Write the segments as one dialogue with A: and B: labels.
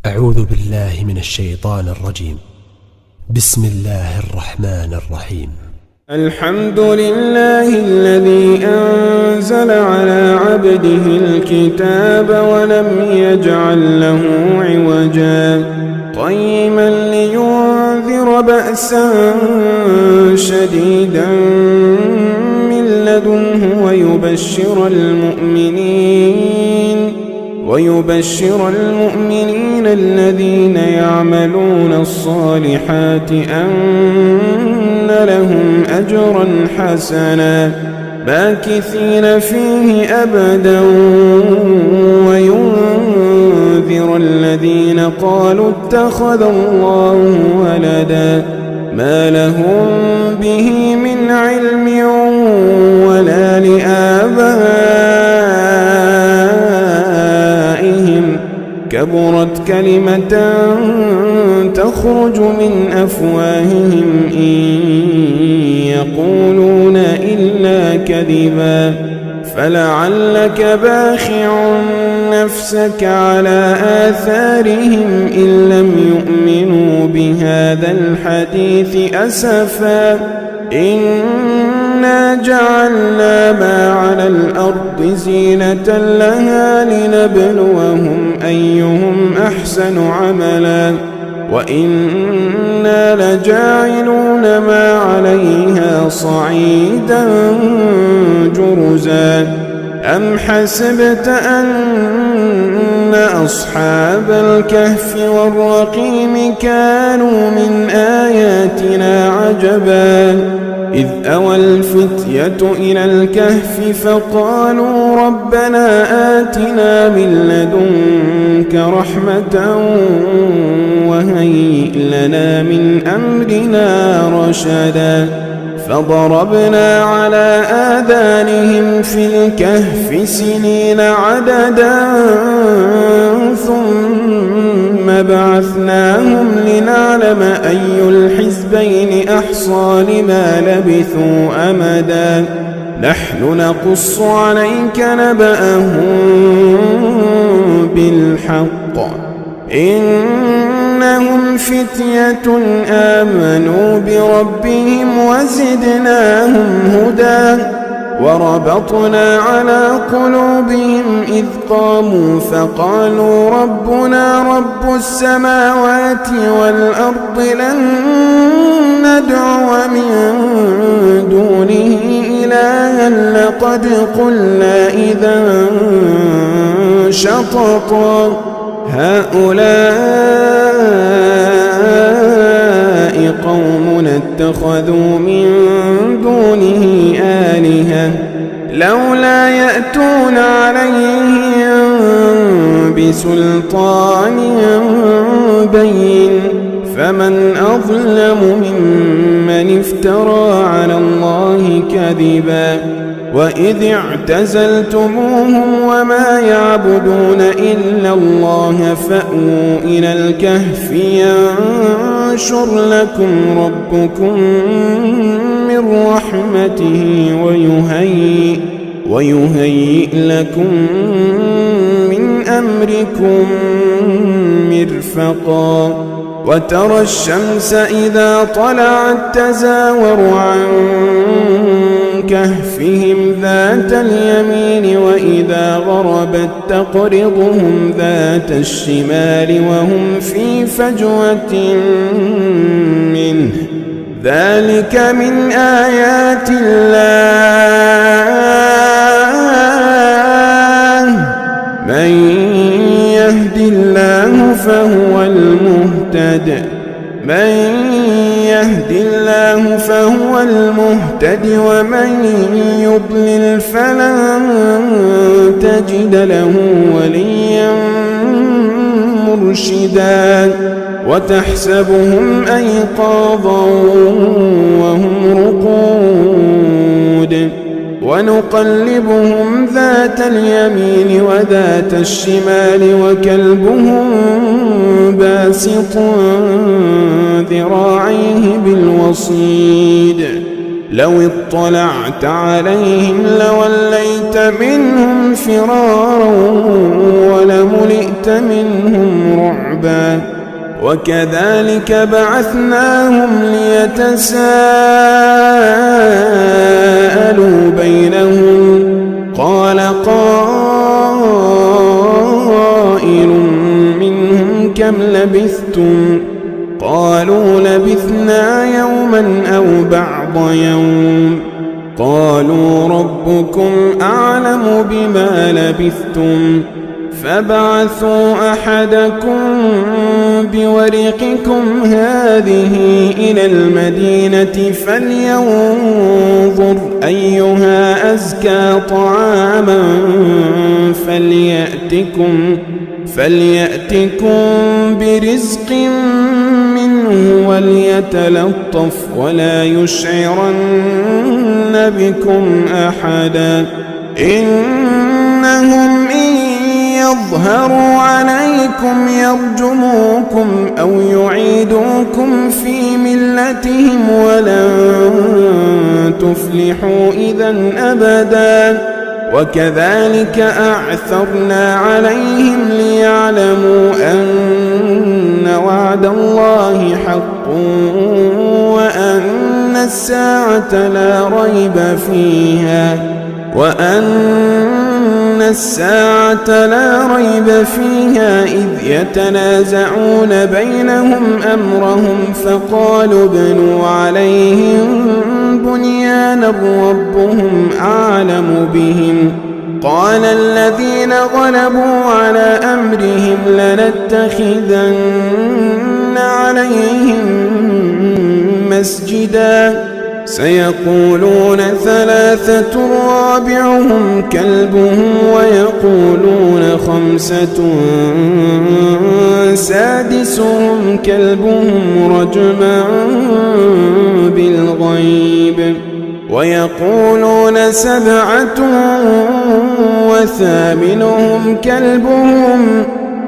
A: أعوذ بالله من الشيطان الرجيم. بسم الله الرحمن الرحيم.
B: الحمد لله الذي أنزل على عبده الكتاب ولم يجعل له عوجا قيما لينذر بأسا شديدا من لدنه ويبشر المؤمنين الذين يعملون الصالحات أن لهم أجرا حسنا ماكثين فيه أبدا وينذر الذين قالوا اتخذ الله ولدا ما لهم به من علم ولا لآبائهم كبرت كلمة تخرج من أفواههم إن يقولون إلا كذبا فلعلك باخع نفسك على آثارهم إن لم يؤمنوا بهذا الحديث أسفا إنا جعلنا ما على الأرض زينة لها لنبلوهم أيهم أحسن عملا وإنا لجاعلون ما عليها صعيدا جرزا أم حسبت أن أصحاب الكهف والرقيم كانوا من آياتنا عجبا إذ أوى الفتية إلى الكهف فقالوا ربنا آتنا من لدنك رحمة وهيئ لنا من أمرنا رشدا فضربنا على آذانهم في الكهف سنين عددا ثم بعثناهم لنعلم أي الحزبين أحصى لما لبثوا أمدا نحن نقص عليك نبأهم بالحق إنهم فتية آمنوا بربهم وزدناهم هدى وربطنا على قلوبهم إذ قاموا فقالوا ربنا رب السماوات والأرض لن ندعو من دونه إلها لقد قلنا إذا شططا هؤلاء قوم اتخذوا من دونه آلهة لولا يأتون عليهم بسلطان بين فمن أظلم ممن افترى على الله كذبا وإذ اعتزلتموهم وما يعبدون إلا الله فأووا إلى الكهف ينشر لكم ربكم من رحمته ويهيئ لكم من أمركم مرفقا وترى الشمس إذا طلعت تزاور عن كهفهم ذات اليمين وإذا غربت تقرضهم ذات الشمال وهم في فجوة منه ذلك من آيات الله من يهد الله فهو المهتد ومن يضلل فلن تجد له وليا مرشدا وتحسبهم أيقاظا وهم رقود ونقلبهم ذات اليمين وذات الشمال وكلبهم باسط ذراعيه بالوصيد لو اطلعت عليهم لوليت منهم فرارا ولملئت منهم رعبا وكذلك بعثناهم ليتساءلوا بينهم قال قائل منهم كم لبثتم قالوا لبثنا يوما أو بعض يوم قالوا ربكم أعلم بما لبثتم فابعثوا أحدكم بورقكم هذه إلى المدينة فلينظر أيها أزكى طعاما فليأتكم برزق منه وليتلطف ولا يشعرن بكم أحدا إنهم إن يظهروا عليكم يرجموكم أو يعيدوكم في ملتهم ولن تفلحوا إذا أبدا وكذلك أعثرنا عليهم ليعلموا أن وعد الله حق وأن الساعة لا ريب فيها إذ يتنازعون بينهم أمرهم فقالوا ابنوا عليهم بنيانا ربهم أعلم بهم قال الذين غلبوا على أمرهم لنتخذن عليهم مسجدا سيقولون ثلاثة رابعهم كلبهم ويقولون خمسة سادسهم كلبهم رجما بالغيب ويقولون سبعة وثامنهم كلبهم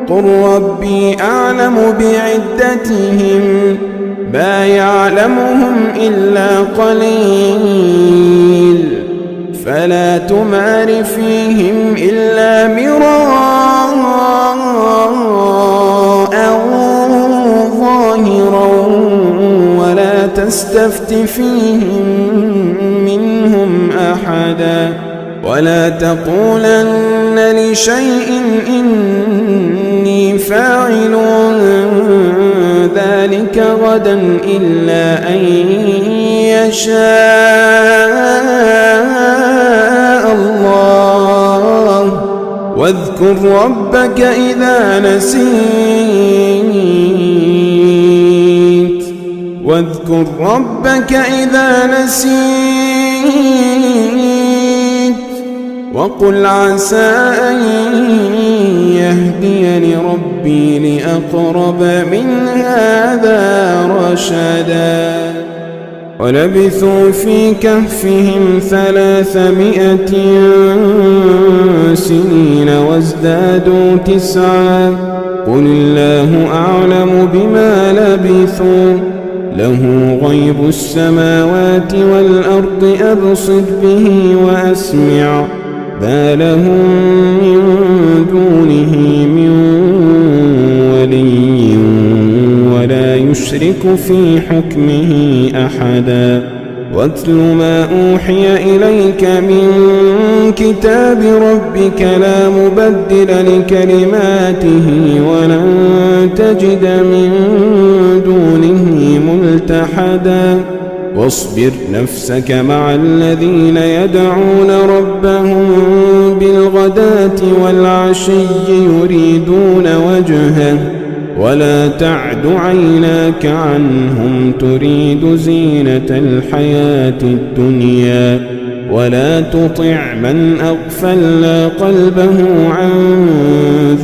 B: قل ربي أعلم بعدتهم ما يعلمهم إلا قليل فلا تمار فيهم إلا مراء ظاهرا ولا تستفت فيهم منهم أحدا ولا تقولن لشيء إني فاعل ذلك غدا إلا أن يشاء الله واذكر ربك إذا نسيت وقل عسى أن يهديني ربي لأقرب من هذا رشدا ولبثوا في كهفهم 300 سنين وازدادوا 9 قل الله أعلم بما لبثوا له غيب السماوات والأرض أبصر به وأسمع ما لهم من دونه من ولي ولا يشرك في حكمه أحدا واتل ما أوحي إليك من كتاب ربك لا مبدل لكلماته ولن تجد من دونه ملتحدا واصبر نفسك مع الذين يدعون ربهم بالغداة والعشي يريدون وجهه ولا تعد عيناك عنهم تريد زينة الحياة الدنيا ولا تطع من أغفلنا قلبه عن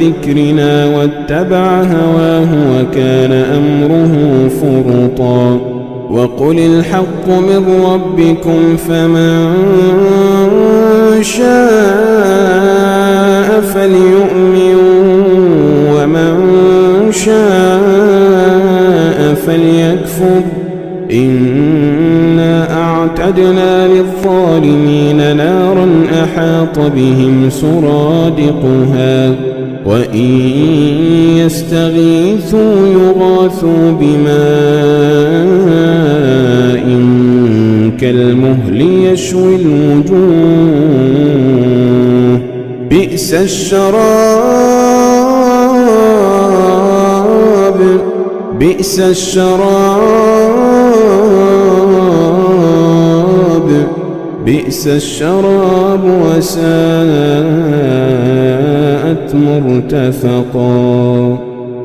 B: ذكرنا واتبع هواه وكان أمره فرطا وقل الحق من ربكم فمن شاء فليؤمن ومن شاء فليكفر إنا أعتدنا للظالمين نارا أحاط بهم سرادقها وإن يستغيثوا يغاثوا بماء كالمهل يشوي الوجوه بئس الشراب وساءت مرتفقا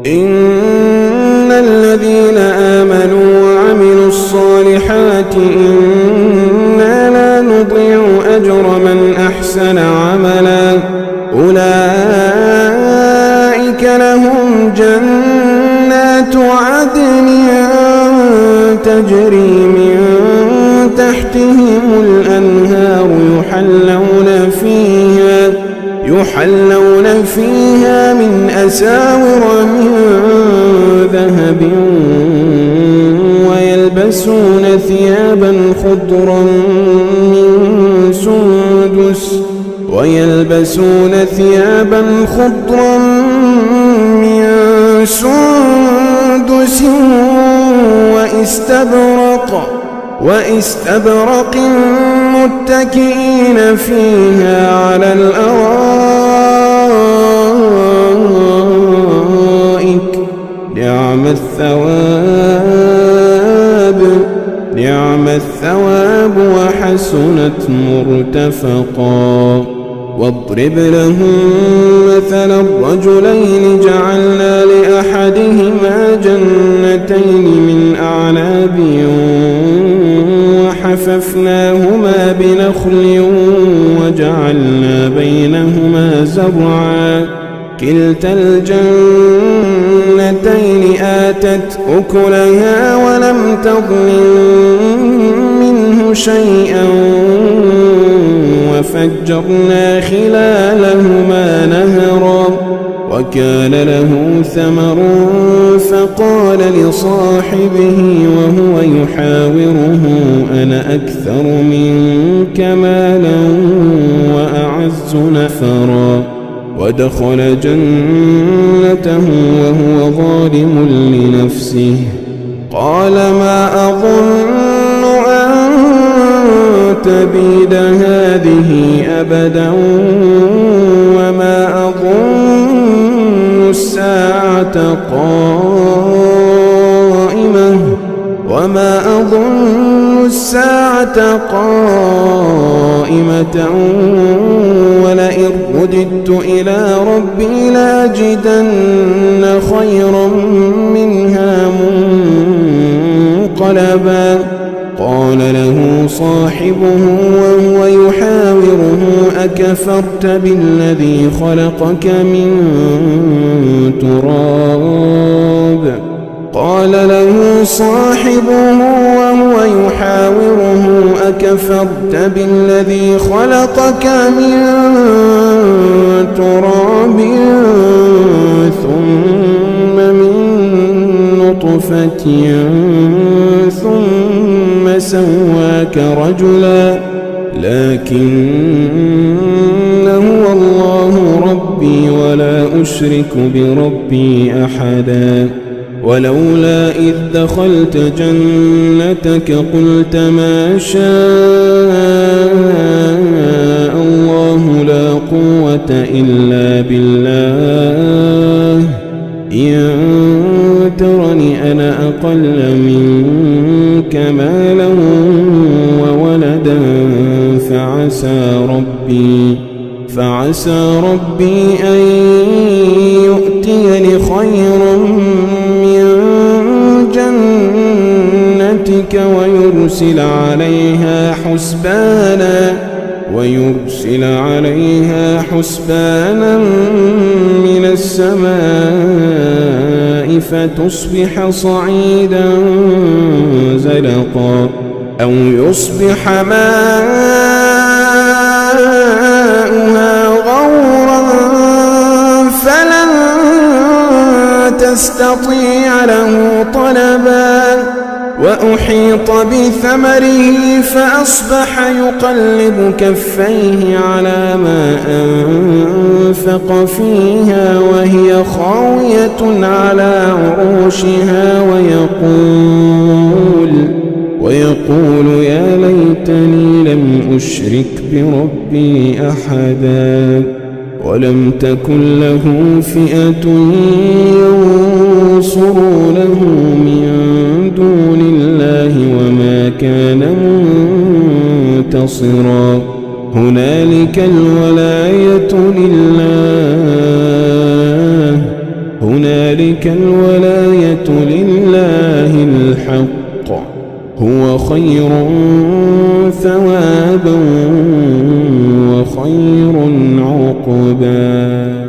B: إن الذين آمنوا وعملوا الصالحات إنا لا نضيع أجر من أحسن عملا أولئك لهم جنات عدن تجري من تحتهم الأنهار يحلون فيها من أساور من ذهب ويلبسون ثيابا خضرا من سندس واستبرق متكئين فيها على الأرائك نعم الثواب وحسنت مرتفقا واضرب لهم مثلا الرجلين جعلنا لأحدهما جنتين من أعناب وحففناهما بنخل وجعلنا بينهما زرعا كلتا الجنتين آتت أكلها ولم تظلم منه شيئا وفجرنا خلالهما نهرا وكان له ثمر فقال لصاحبه وهو يحاوره أنا أكثر منك مالا وأعز نفرا ودخل جنته وهو ظالم لنفسه قال ما أظن أن تبيد هذه أبدا وما أظن الساعة قائمة ولئن رددت إلى ربي لأجدن خيرا منها منقلبا قال له صاحبه وهو يحاوره أكفرت بالذي خلقك من تراب قال له صاحبه وهو يحاوره أكفرت بالذي خلقك من تراب ثم من نطفة ثم سواك رجلا لكن هو الله ربي ولا أشرك بربي أحدا ولولا إذ دخلت جنتك قلت ما شاء الله لا قوة إلا بالله إن ترني أنا أقل منك مالا وولدا فعسى ربي أن يؤتيني خيرا من جنتك ويرسل عليها حسبانا من السماء فتصبح صعيدا زلقا أو يصبح ماؤها غورا فلن تستطيع له طلبا وأحيط بثمره فأصبح يقلب كفيه على ما أنفق فيها وهي خاوية على عروشها ويقول يا ليتني لم أشرك بربي أحدا ولم تكن له فئة ينصرونه من دون الله وما كان منتصرا هنالك الولاية لله الحق هو خير ثوابا وخير عقبا.